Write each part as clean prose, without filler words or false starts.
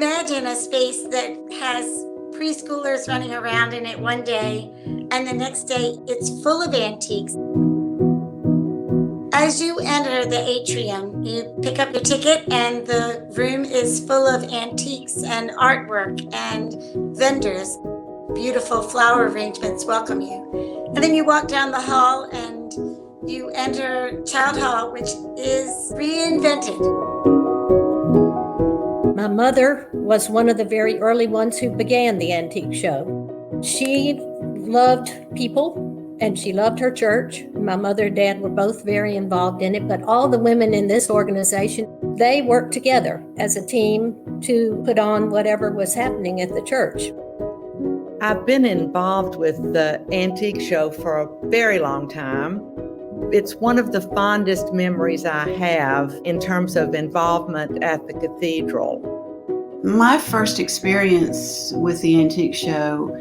imagine a space that has preschoolers running around in it one day, and the next day it's full of antiques. As you enter the atrium, you pick up your ticket, and the room is full of antiques and artwork and vendors. Beautiful flower arrangements welcome you. And then you walk down the hall and you enter Child Hall, which is reinvented. My mother was one of the very early ones who began the antique show. She loved people and she loved her church. My mother and dad were both very involved in it, but all the women in this organization, they worked together as a team to put on whatever was happening at the church. I've been involved with the antique show for a very long time. It's one of the fondest memories I have in terms of involvement at the Cathedral. My first experience with the antique show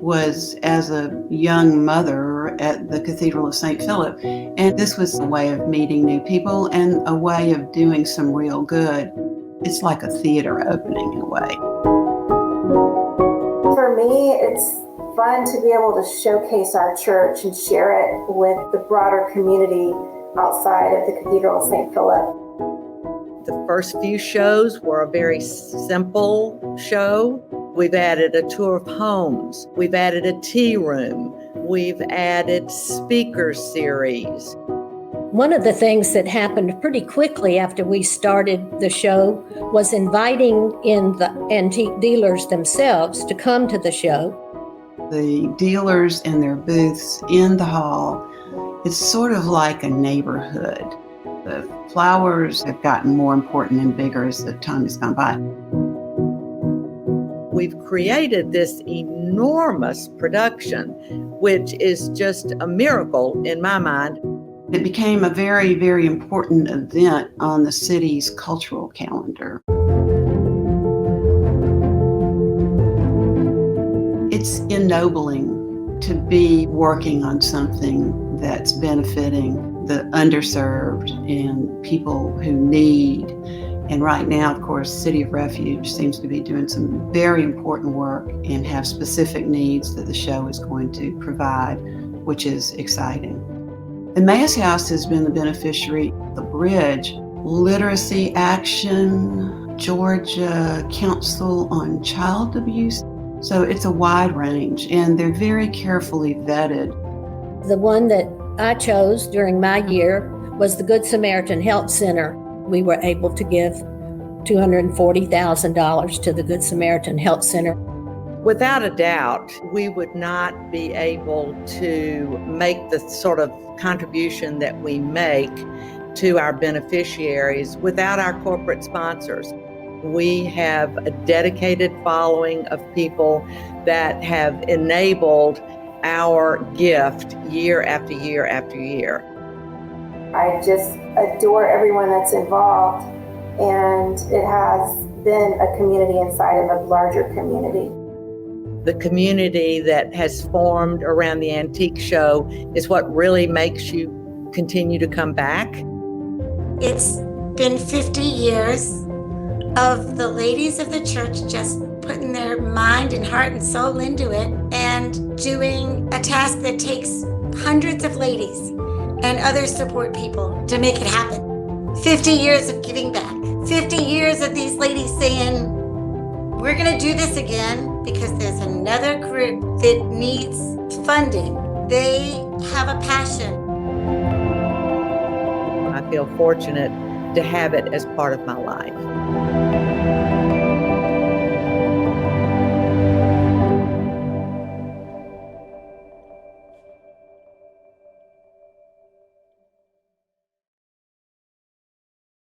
was as a young mother at the Cathedral of St. Philip. And this was a way of meeting new people and a way of doing some real good. It's like a theater opening in a way. For me, it's fun to be able to showcase our church and share it with the broader community outside of the Cathedral of St. Philip. The first few shows were a very simple show. We've added a tour of homes. We've added a tea room. We've added speaker series. One of the things that happened pretty quickly after we started the show was inviting in the antique dealers themselves to come to the show. The dealers and their booths in the hall, it's sort of like a neighborhood. The flowers have gotten more important and bigger as the time has gone by. We've created this enormous production, which is just a miracle in my mind. It became a very, very important event on the city's cultural calendar. It's ennobling to be working on something that's benefiting the underserved and people who need. And right now, of course, City of Refuge seems to be doing some very important work and have specific needs that the show is going to provide, which is exciting. Emmaus House has been the beneficiary. The Bridge, Literacy Action, Georgia Council on Child Abuse. So it's a wide range, and they're very carefully vetted. The one that I chose during my year was the Good Samaritan Health Center. We were able to give $240,000 to the Good Samaritan Health Center. Without a doubt, we would not be able to make the sort of contribution that we make to our beneficiaries without our corporate sponsors. We have a dedicated following of people that have enabled our gift year after year after year. I just adore everyone that's involved, and it has been a community inside of a larger community. The community that has formed around the antique show is what really makes you continue to come back. It's been 50 years of the ladies of the church just putting their mind and heart and soul into it and doing a task that takes hundreds of ladies and other support people to make it happen. 50 years of giving back. 50 years of these ladies saying, we're going to do this again because there's another group that needs funding. They have a passion. I feel fortunate to have it as part of my life.